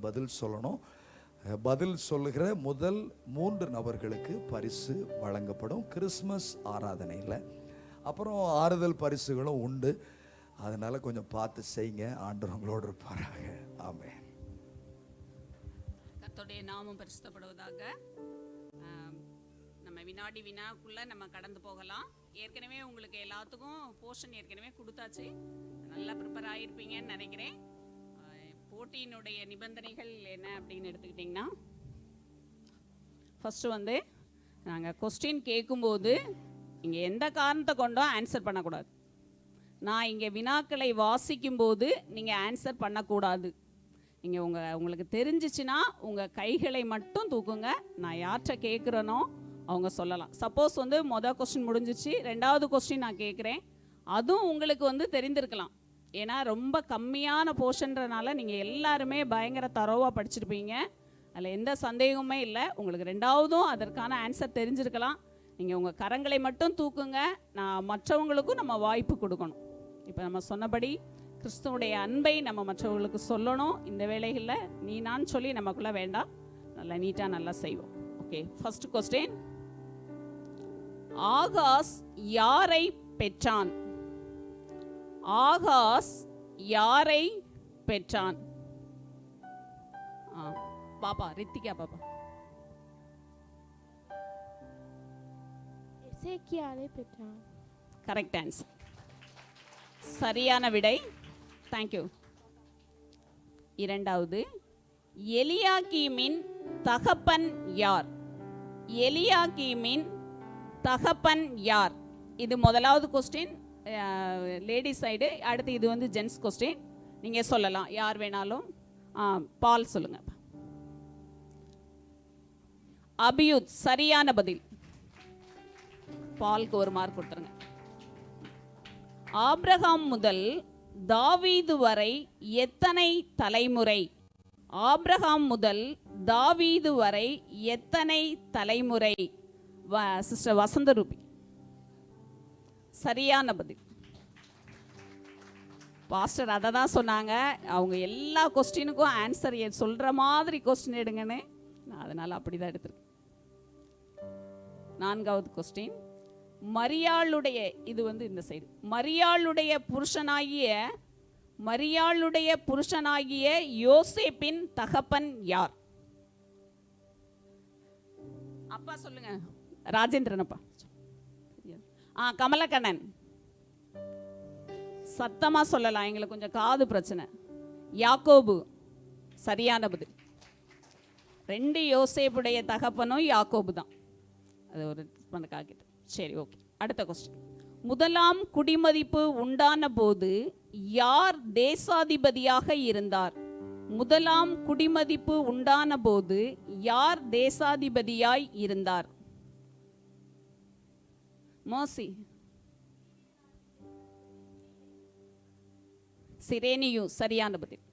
பதில் சொல்லணும். பதில் சொல்லுகிற முதல் 3 நபர்களுக்கு பரிசு வழங்கப்படும் கிறிஸ்மஸ் ஆராதனையில். அப்புறம் ஆறுதல் பரிசுகளும் உண்டு. அதனால் கொஞ்சம் பார்த்து செய்யுங்க. ஆண்டவர் உங்களோடு இருப்பாராக. ஆமென். கர்த்தருடைய நாமம் பரிசுத்தப்படுவதாக. நம்ம வினாக்குள்ளே நம்ம கடந்து போகலாம். ஏற்கனவே உங்களுக்கு எல்லாத்துக்கும் போர்ஷன் ஏற்கனவே கொடுத்தாச்சு. நல்லா ப்ரிப்பேர் ஆகிருப்பீங்கன்னு நினைக்கிறேன். போட்டியினுடைய நிபந்தனைகள் என்ன அப்படின்னு எடுத்துக்கிட்டிங்கன்னா, ஃபஸ்ட்டு நாங்கள் கொஸ்டின் கேட்கும்போது இங்கே எந்த காரணத்தை கொண்டோ ஆன்சர் பண்ணக்கூடாது. நான் இங்கே வினாக்களை வாசிக்கும்போது நீங்கள் ஆன்சர் பண்ணக்கூடாது. நீங்கள் உங்களுக்கு தெரிஞ்சிச்சுன்னா உங்கள் கைகளை மட்டும் தூக்குங்க. நான் யார்கிட்ட கேட்குறேனோ அவங்க சொல்லலாம். சப்போஸ் மொதல் கொஸ்டின் முடிஞ்சிச்சு, 2வது கொஸ்டின் நான் கேட்குறேன், அதுவும் உங்களுக்கு தெரிந்திருக்கலாம். ஏன்னா ரொம்ப கம்மியான போர்ஷன்றனால நீங்கள் எல்லாருமே பயங்கர தரோவாக படிச்சிருப்பீங்க. அதில் எந்த சந்தேகமே இல்லை. உங்களுக்கு 2வதும் அதற்கான ஆன்சர் தெரிஞ்சிருக்கலாம். நீங்கள் உங்கள் கரங்களை மட்டும் தூக்குங்க. நான் மற்றவங்களுக்கும் நம்ம வாய்ப்பு கொடுக்கணும். இப்போ நம்ம சொன்னபடி கிறிஸ்துவுடைய அன்பை நம்ம மற்றவர்களுக்கு சொல்லணும். இந்த வேளைகளில் நீ நான் சொல்லி நமக்குள்ளே வேண்டாம், நல்லா நீட்டாக நல்லா செய்வோம். Okay, first question. ஆகாஸ் யாரை பெற்றான்? ஆகாஸ் யாரை பெற்றான்? பாப்பா ரித்திகா பாப்பா. எசேக்கியாவை பெற்றான். கரெக்ட் ஆன்சர், சரியான விடை. தேங்க்யூ. 2வது, எலியாக்கீமின் தகப்பன் யார்? எலியாக்கீமின் தகப்பன் யார்? இது முதலாவது கொஸ்டின், லேடிஸ் சைடு. அடுத்து இது ஜென்ஸ் கொஸ்டின். நீங்கள் சொல்லலாம், யார் வேணாலும். பால் சொல்லுங்க. அபியூத் சரியான பதில். பாலுக்கு 1 மார்க் கொடுத்துருங்க. ஆபிரகாம் முதல் தாவீது வரை எத்தனை தலைமுறை? ஆபிரகாம் முதல் தாவீது வரை எத்தனை தலைமுறை? சிஸ்டர் வசந்த ரூபி சரியான பதில். பாஸ்டர் அதை தான் சொன்னாங்க, அவங்க எல்லா கொஸ்டினுக்கும் ஆன்சர் சொல்கிற மாதிரி கொஸ்டின் எடுங்கன்னு. நான் அதனால் அப்படி தான் எடுத்திருக்கேன். 4வது கொஸ்டின். மரியாளுடைய, இது இந்த சைடு, மரியாளுடைய புருஷனாகிய யோசேப்பின் தகப்பன் யார்? அப்பா சொல்லுங்க. ராஜேந்திரன் அப்பா. கமலக்கண்ணன். சத்தமா சொல்லலாம், எங்களுக்கு கொஞ்சம் காது பிரச்சனை. யாக்கோபு சரியான பதில். 2 யோசேப்புடைய தகப்பனும் யாக்கோபு தான். அது ஒரு காக்கிட்டு. சரி, ஓகே. அடுத்த கொஸ்டின். முதலாம் குடிமதிப்பு உண்டான போது யார் தேசாதிபதியாக இருந்தார்? முதலாம் குடிமதிப்பு உண்டான போது யார் தேசாதிபதியாய் இருந்தார்? மோசி. சிரேனியு சரியான பதில்.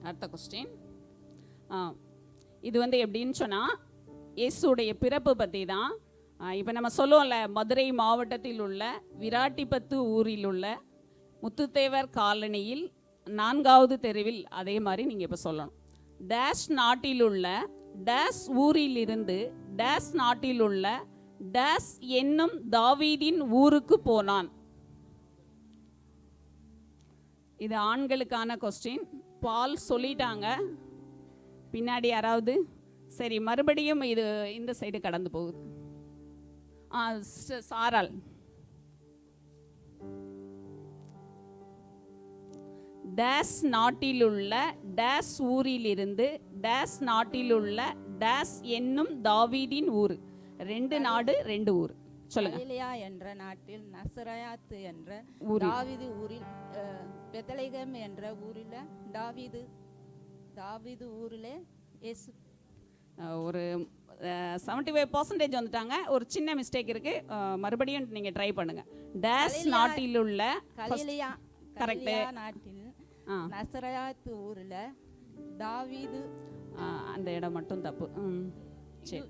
அடுத்த கொஸ்டின். இது எப்படின்னு சொன்னால், இயேசுடைய பிறப்பு பற்றி தான். இப்போ நம்ம சொல்லுவோம்ல, மதுரை மாவட்டத்தில் உள்ள விராட்டிபத்து ஊரில் உள்ள முத்துத்தேவர் காலனியில் 4வது தெருவில், அதே மாதிரி நீங்கள் இப்போ சொல்லணும். டேஷ் நாட்டில் உள்ள டேஷ் ஊரிலிருந்து டேஷ் நாட்டில் உள்ள டேஷ் என்னும் தாவீதின் ஊருக்கு போனான். இது ஆண்களுக்கான கொஸ்டின். பால் சொல்லிட்டாங்க. பின்னாடி யாராவது? சரி, மறுபடியும் இது இந்த சைடு கடந்து போகுது. சாரால். டேஷ் நாட்டில் உள்ள டேஷ் ஊரிலிருந்து டேஷ் நாட்டில் உள்ள டேஷ் என்னும் தாவீதின் ஊர். 2 நாடு 2 ஊர். சொல்லுங்க. கலிலேயா என்ற நாட்டில் நசரயாத் என்ற தாவீது ஊரில், பெத்லகேம் என்ற ஊரில் தாவீது ஊரிலே இயேசு. ஒரு 75% வந்துட்டாங்க. ஒரு சின்ன மிஸ்டேக் இருக்கு, மறுபடியும் நீங்க ட்ரை பண்ணுங்க. டேஷ் நாட்டில் உள்ள கலிலேயா நாட்டில் நசரயாத் ஊரில் தாவீது. அந்த இடம் மட்டும் தப்பு. சரி,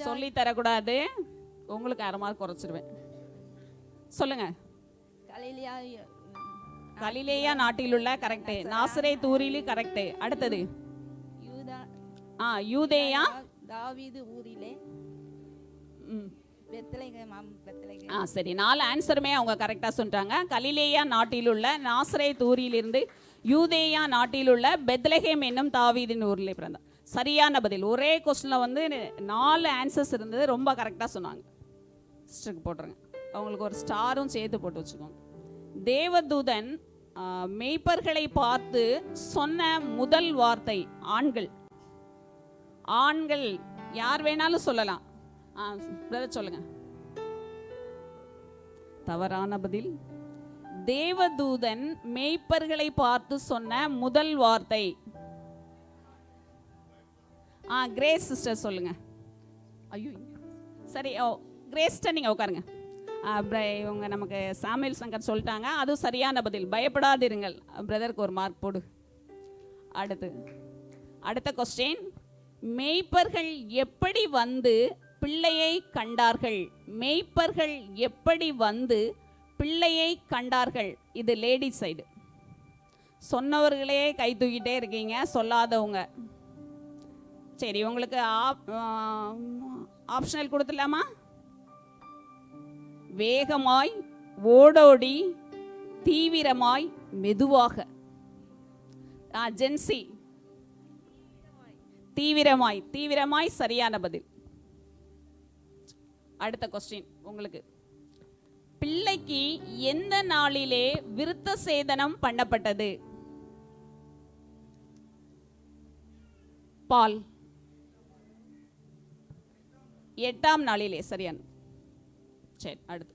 சொல்லி தரக்கூடாது, உங்களுக்கு 1/2 மார்க் குறைச்சிருவேன். சொல்லுங்க. கலிலியா கலிலேயா நாட்டிலுள்ள கரெக்ட், நாசரேத் ஊரில் கரெக்ட். அடுத்தது யூதா யூதேயா தாவீது ஊரிலே பெத்லகேம். சரி, 4 ஆன்சருமே அவங்க கரெக்டா சொல்லிட்டாங்க. கலிலேயா நாட்டிலுள்ள நாசரேத் ஊரிலிருந்து யூதேயா நாட்டிலுள்ள பெத்லகேம் என்னும் தாவீதின் ஊரிலே பிறந்தார். சரியான பதில். ஒரே கொஸ்டின்ல வந்து 4 ஆன்சர்ஸ் இருந்தது, ரொம்ப கரெக்டா சொன்னாங்க. ஸ்டிக் போட்டுருங்க, அவங்களுக்கு ஒரு ஸ்டாரும் சேர்த்து போட்டு வச்சுக்கோங்க. தேவதூதன் மேய்ப்பர்களை பார்த்து சொன்ன முதல் வார்த்தை ஆண்கள். ஆண்கள் யார் வேணாலும் சொல்லலாம். பிரதர் சொல்லுங்க. தவறான பதில். தேவதூதன் மேய்ப்பர்களை பார்த்து சொன்ன முதல் வார்த்தை கிரேஸ் சிஸ்டர் சொல்லுங்க. ஐயோ சரி, கிரேஸ்டர் நீங்க உட்காருங்க. இவங்க நமக்கு சாமுவேல் சங்கர் சொல்லிட்டாங்க, அதுவும் சரியான பதில். பயப்படாதிருங்கள். பிரதருக்கு ஒரு மார்க் போடு. அடுத்த கொஸ்டின். மேய்ப்பர்கள் எப்படி வந்து பிள்ளையை கண்டார்கள்? மேய்ப்பர்கள் எப்படி வந்து பிள்ளையை கண்டார்கள்? இது லேடிஸ் சைடு. சொன்னவர்களே கை தூக்கிட்டே இருக்கீங்க, சொல்லாதவங்க. சரி, உங்களுக்கு ஆப்ஷனல் கொடுத்துடலாமா? வேகமாய், ஓடோடி, தீவிரமாய், மெதுவாக. ஜென்சி தீவிரமாய். தீவிரமாய் சரியான பதில். அடுத்த கொஸ்டின் உங்களுக்கு. பிள்ளைக்கு எந்த நாளிலே விருத்த சேதனம் பண்ணப்பட்டது? பால் 8ஆம் நாளிலே. சரியான. சரி, அடுத்து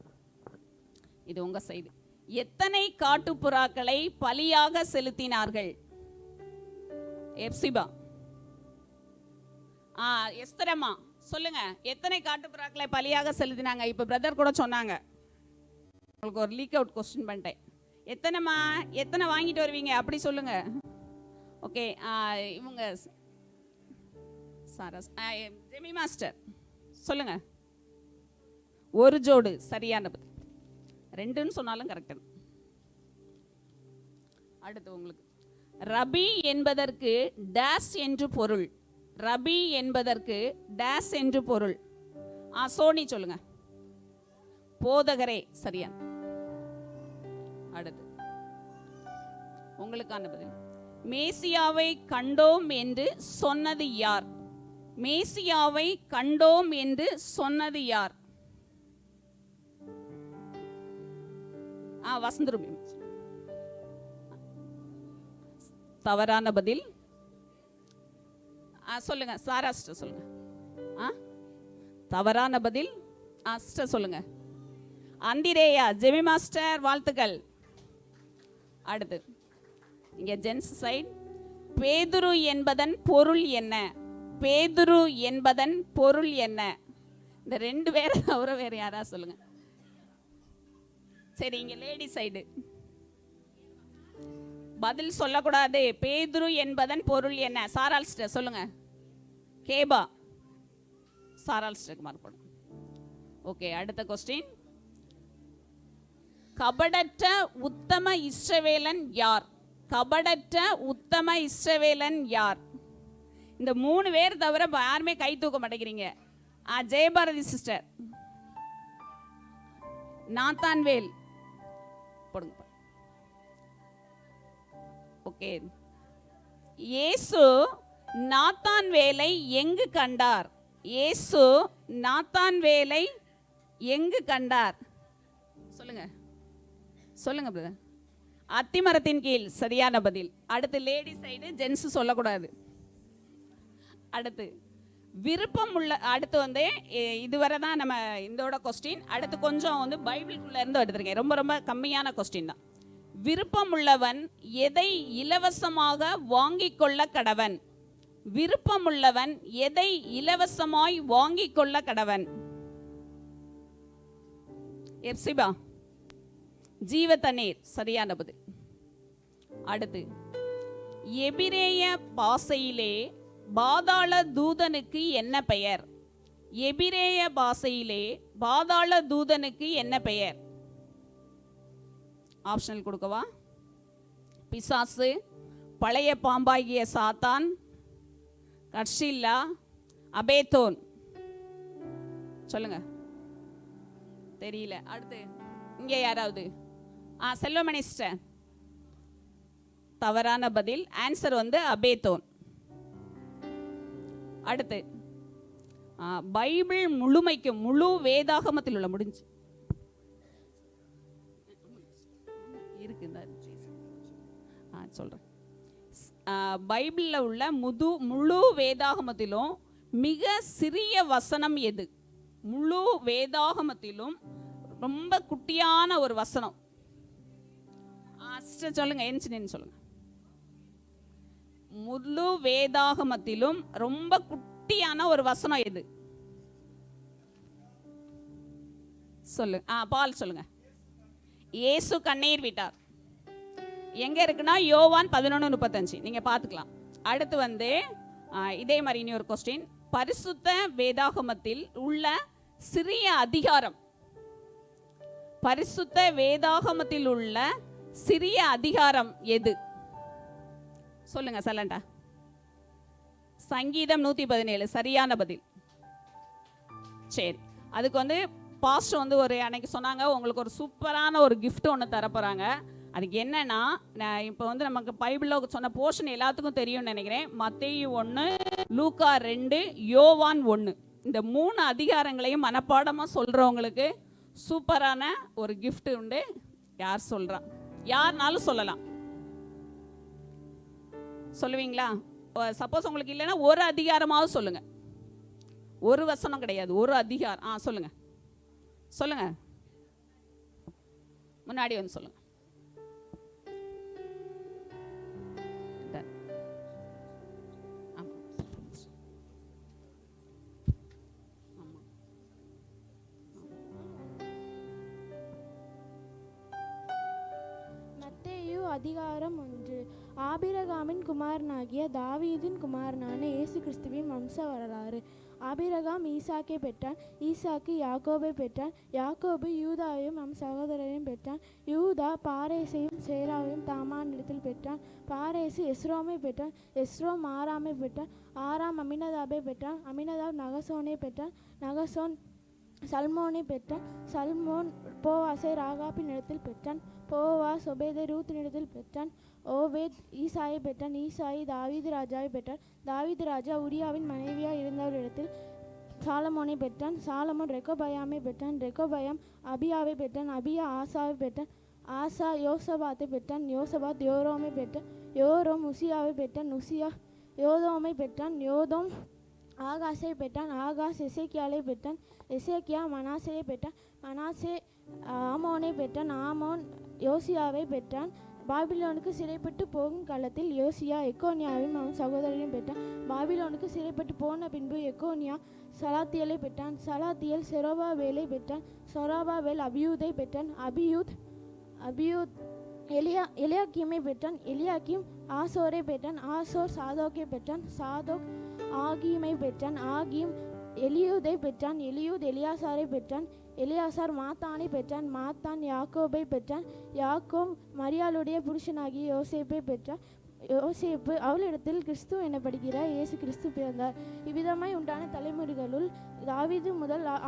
இது உங்க சைடு. எத்தனை காட்டுப்புறாக்களை பலியாக செலுத்தினார்கள்? எப்சிபா. எஸ்தரம்மா சொல்லுங்க. எத்தனை காட்டுப்புறாக்களை பலியாக செலுத்தினாங்க? இப்ப பிரதர் கூட சொன்னாங்க. உங்களுக்கு ஒரு லீக் அவுட் கொஸ்டின் பண்ணிட்டேன். எத்தனை வாங்கிட்டு வருவீங்க அப்படி சொல்லுங்க. ஓகே, இவங்க சாரஸ் ஜெமி மாஸ்டர் சொல்லுங்க. ஒரு ஜோடு. சரியான பதில். 2ன்னு சொன்னாலும் கரெக்ட். அடுத்து உங்களுக்கு. ரபி என்பதற்கு டேஸ் என்று பொருள். ரபி என்பதற்கு டேஸ் என்று பொருள். சோனி சொல்லுங்க. போதகரே. சரியான. அடுத்து உங்களுக்கான பதில். மேசியாவை கண்டோம் என்று சொன்னது யார்? மேசியாவை கண்டோம் என்று சொன்னது யார்? வசந்தருமி. தவறான பதில். சொல்லுங்க. சாராஸ்டர் சொல்லுங்க. தவறான பதில். சொல்லுங்க. அந்திரேயா. ஜெமி மாஸ்டர் வாழ்த்துக்கள். அடுத்து இங்க ஜென்ஸ் சைடு. பேதுரு என்பதன் பொருள் என்ன? பேதுரு என்பதன் பொருள் என்ன? இந்த 2 பேரை தவிர வேற யாரா சொல்லுங்க. சரி, இங்க லேடி சைடு பதில் சொல்லக்கூடாது. பேதுரு என்பதன் பொருள் என்ன? சாரால்ஸ்டர் சொல்லுங்க. கேபா. சாரால்ஸ்டருக்கு மார்க் போடும். ஓகே, அடுத்த கொஸ்டின். கபடற்ற உத்தம இஸ்ரவேலன் யார்? கபடற்ற உத்தம இஸ்ரவேலன் யார்? இந்த 3 பேர் தவிர யாருமே கை தூக்க மாட்டேங்கிறீங்க. ஜெயபாரதி சிஸ்டர். நாத்தான்வேல் போடுங்க. ஓகே, இயேசு நாத்தான்வேலை எங்கு கண்டார்? இயேசு நாத்தான்வேலை எங்கு கண்டார்? சொல்லுங்க. சொல்லுங்க பிரதர். அத்திமரத்தின் கீழ். சரியான பதில். அடுத்து லேடி சைடு. ஜென்ஸ் சொல்லக்கூடாது. அடுத்து விருப்பம் உள்ள. அடுத்து வந்து இதுவரை தான் நம்ம இதோட கொஸ்டின். அடுத்து கொஞ்சம் வந்து பைபிளுக்குள்ள இருந்து எடுத்துருக்கேன். ரொம்ப ரொம்ப கம்மியான கொஸ்டின் தான். விருப்பம் உள்ளவன் எதை இலவசமாக வாங்கிக் கொள்ள கடவன்? விருப்பம் உள்ளவன் எதை இலவசமாய் வாங்கிக் கொள்ள கடவன்? எப்சிபா. ஜீவ தண்ணீர். சரியான பதில். அடுத்து எபிரேய பாஷையிலே பாதாள தூதனுக்கு என்ன பெயர்? எபிரேய பாஷையிலே பாதாள தூதனுக்கு என்ன பெயர்? ஆப்ஷனல் கொடுக்கவா? பிசாசு, பழைய பாம்பாகிய சாத்தான், கர்ஷில்லா, அபேத்தோன். சொல்லுங்க. தெரியல. அடுத்து இங்கே யாராவது? செல்வமணி சிஸ்டர். தவறான பதில். ஆன்சர் வந்து அபேத்தோன். அடுத்து பைபிள் முழுமைக்கும் முழு வேதாகமத்தில் உள்ள முடிஞ்சு இருக்கு சொல்றேன். பைபிளில் உள்ள முழு வேதாகமத்திலும் மிக சிறிய வசனம் எது? முழு வேதாகமத்திலும் ரொம்ப குட்டியான ஒரு வசனம். சொல்லுங்க. என்சினு சொல்லுங்க. முழு வேதாகமத்திலும் ரொம்ப குட்டியான ஒரு வசனம் எது? சொல்லு. பால் சொல்லுங்க. இயேசு கண்ணீர் விட்டார். எங்க இருக்குன்னா யோவான் 11:35. நீங்க பாத்துக்கலாம். அடுத்து வந்து இதே மாதிரி இனி ஒரு கொஸ்டின். பரிசுத்த வேதாகமத்தில் உள்ள சிறிய அதிகாரம். பரிசுத்த வேதாகமத்தில் உள்ள சிறிய அதிகாரம் எது? சொல்லுங்க சலண்டா. சங்கீதம் 117 சரியான பதில். சரி, அதுக்கு வந்து பாஸ்டர் வந்து ஒரு அன்னைக்கு சொன்னாங்க, உங்களுக்கு ஒரு சூப்பரான ஒரு கிஃப்ட் ஒன்று தரப்போறாங்க. அதுக்கு என்னன்னா, நான் இப்போ வந்து நமக்கு பைபிளில் சொன்ன போர்ஷன் எல்லாத்துக்கும் தெரியும்னு நினைக்கிறேன். மத்தேயு 1, லூக்கா 2, யோவான் 1, இந்த 3 அதிகாரங்களையும் மனப்பாடமாக சொல்றவங்களுக்கு சூப்பரான ஒரு கிஃப்ட் உண்டு. யார் சொல்றா? யாருனாலும் சொல்லலாம். சொல்லுவீங்களா? சப்போஸ் உங்களுக்கு இல்லைன்னா ஒரு அதிகாரமாவது சொல்லுங்க. ஒரு வசனம் கிடையாது, ஒரு அதிகாரம். சொல்லுங்க சொல்லுங்க. முன்னாடி வந்து சொல்லுங்க. மத்தேயு அதிகாரம் 1. ஆபிரகாமின் குமாரனாகிய தாவீதின் குமாரனான இயேசு கிறிஸ்துவின் வம்ச வரலாறு. ஆபிரகாம் ஈசாக்கை பெற்றான். ஈசாக்கு யாக்கோபை பெற்றான். யாக்கோபு யூதாவையும் சகோதரரையும் பெற்றான். யூதா பாரேசையும் சேராவையும் தாமானிடத்தில் பெற்றான். பாரேசு எஸ்ரோமை பெற்றான். எஸ்ரோம் ஆராமை பெற்றான். ஆராம் அமினதாபை பெற்றான். அமினதாப் நகசோனை பெற்றான். நகசோன் சல்மோனை பெற்றான். சல்மோன் போவாசை ராகாபின் இடத்தில் பெற்றான். போவாஸ் ஒபேதை ரூத்தின் இடத்தில் பெற்றான். ஓபேத் ஈசாயை பெற்றான். ஈசாயி தாவீது ராஜாவை பெற்றான். தாவீது ராஜா உரியாவின் மனைவியாக இருந்தவரிடத்தில் சாலமோனை பெற்றான். சாலமோன் ரெகோபயாமை பெற்றான். ரெகோபயாம் அபியாவை பெற்றான். அபியா ஆசாவை பெற்றான். ஆசா யோசபாத்தை பெற்றான். யோசபாத் யோரோமை பெற்றான். யோரோம் உசியாவை பெற்றான். உசியா யோதோமை பெற்றான். யோதோம் ஆகாசை பெற்றான். ஆகாஸ் எசேக்கியாலை பெற்றான். எசேக்கியா மனாசையை பெற்றான். மனாசே ஆமோனை பெற்றான். ஆமோன் யோசியாவை பெற்றான். பாபிலோனுக்கு சிறைப்பட்டு போகும் காலத்தில் யோசியா எக்கோனியாவையும் அவன் சகோதரரையும் பெற்றான். பாபிலோனுக்கு சிறைப்பட்டு போன பின்பு எக்கோனியா சலாத்தியலை பெற்றான். சலாத்தியல் செரோபாபேலை பெற்றான். சொராபாபேல் அபியூதை பெற்றான். அபியூத் எலியாக்கீமை பெற்றான். எலியாக்கீம் ஆசோரை பெற்றான். ஆசோர் சாதோக்கை பெற்றான். சாதோக் ஆகீமை பெற்றான். ஆகீம் எலியூதை பெற்றான். எலியூத் எலியாசாரை பெற்றான். எலியாசார் மாத்தானை பெற்றான். மாத்தான் யாக்கோபை பெற்றான். யாக்கோப் மரியாளுடைய புருஷனாகிய யோசேப்பை பெற்றான். யோசேப்பு அவளிடத்தில் கிறிஸ்து எனப்படுகிற இயேசு கிறிஸ்து பிறந்தார். இவ்விதமாய் உண்டான தலைமுறைகளுள்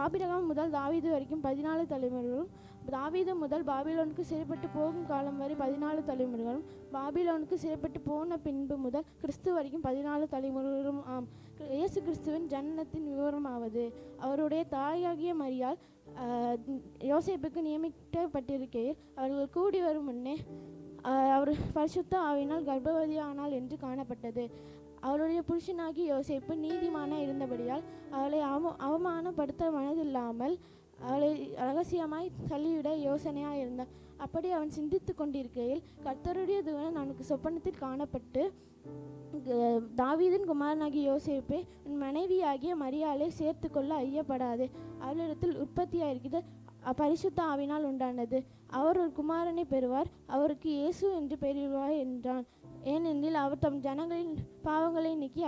ஆபிரகாம் முதல் தாவீது வரைக்கும் 14 தலைமுறைகளும், தாவீது முதல் பாபிலோனுக்கு சிறைப்பட்டு போகும் காலம் வரை 14 தலைமுறைகளும், பாபிலோனுக்கு சிறைப்பட்டு போன பின்பு முதல் கிறிஸ்து வரைக்கும் 14 தலைமுறைகளும் ஆம். இயேசு கிறிஸ்துவின் ஜனனத்தின் விவரமாவது, அவருடைய தாயாகிய மரியாள் யோசேப்புக்கு நியமிக்கப்பட்டிருக்கையில் அவர்கள் கூடி வரும் முன்னே அவர் பரிசுத்த ஆவியினால் கர்ப்பவதி ஆனாள் என்று காணப்பட்டது. அவருடைய புருஷனாகி யோசேப்பு நீதிமானாக இருந்தபடியால் அவளை அவமானப்படுத்த மனதில்லாமல் அவளை ரகசியமாய் தள்ளிவிட யோசனையாக இருந்தார். அப்படி அவன் சிந்தித்து கொண்டிருக்கையில் கர்த்தருடைய தூதன் அவனுக்கு சொப்பனத்தில் காணப்பட்டு, தாவீதின் குமாரனாகிய யோசேப்பே, உன் மனைவியாகிய மரியாளை சேர்த்து கொள்ள ஐயப்படாது. அவளிடத்தில் உற்பத்தியாயிருக்கிறது பரிசுத்த ஆவினால் உண்டானது. அவர் ஒரு குமாரனை பெறுவார். அவருக்கு இயேசு என்று பெயரிடுவார் என்றான். ஏனெனில் அவர் தம் ஜனங்களின் பாவங்களை நீக்கி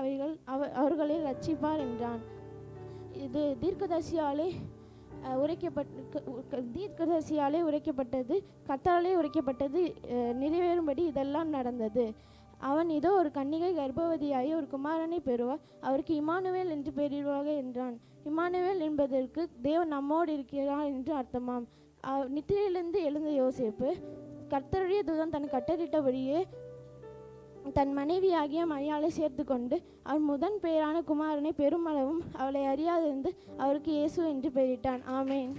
அவர்களை ரட்சிப்பார் என்றான். இது தீர்க்கதரிசியாலே தீர்க்கதரிசியாலே உரைக்கப்பட்டது, கர்த்தராலே உரைக்கப்பட்டது நிறைவேறும்படி இதெல்லாம் நடந்தது. அவன் இதோ ஒரு கன்னிகை கர்ப்பவதியாகி ஒரு குமாரனை பெறுவார், அவருக்கு இம்மானுவேல் என்று பெயரிடுவாக என்றான். இம்மானுவேல் என்பதற்கு தேவன் நம்மோடு இருக்கிறார் என்று அர்த்தமாம். நித்திரையிலிருந்து எழுந்த யோசேப்பு கர்த்தருடைய தூதன் தன் கட்டளிட்டபடியே தன் மனைவியாகிய மரியாளை சேர்த்து கொண்டு அவன் முதன் பெயரான குமாரனை பெருமளவும் அவளை அறியாதிருந்து அவருக்கு இயேசு என்று பெயரிட்டான். ஆமேன்.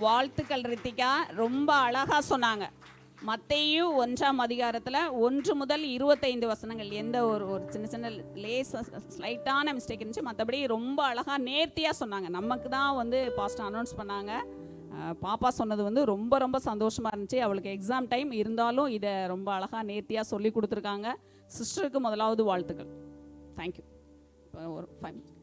வாழ்த்துக்கள் ரித்திகா, ரொம்ப அழகா சொன்னாங்க. மத்தேயு 1ஆம் அதிகாரத்தில் 1 முதல் 25 வசனங்கள், எந்த ஒரு சின்ன சின்ன ஸ்லைட்டான மிஸ்டேக் இருந்துச்சு, மற்றபடி ரொம்ப அழகாக நேர்த்தியாக சொன்னாங்க. நமக்கு தான் வந்து பாஸ்டர் அனௌன்ஸ் பண்ணாங்க. பாப்பா சொன்னது வந்து ரொம்ப ரொம்ப சந்தோஷமாக இருந்துச்சு. அவளுக்கு எக்ஸாம் டைம் இருந்தாலும் இதை ரொம்ப அழகாக நேர்த்தியாக சொல்லி கொடுத்துருக்காங்க. சிஸ்டருக்கு முதலாவது வாழ்த்துக்கள். தேங்க்யூ. இப்போ ஒரு 5 minutes.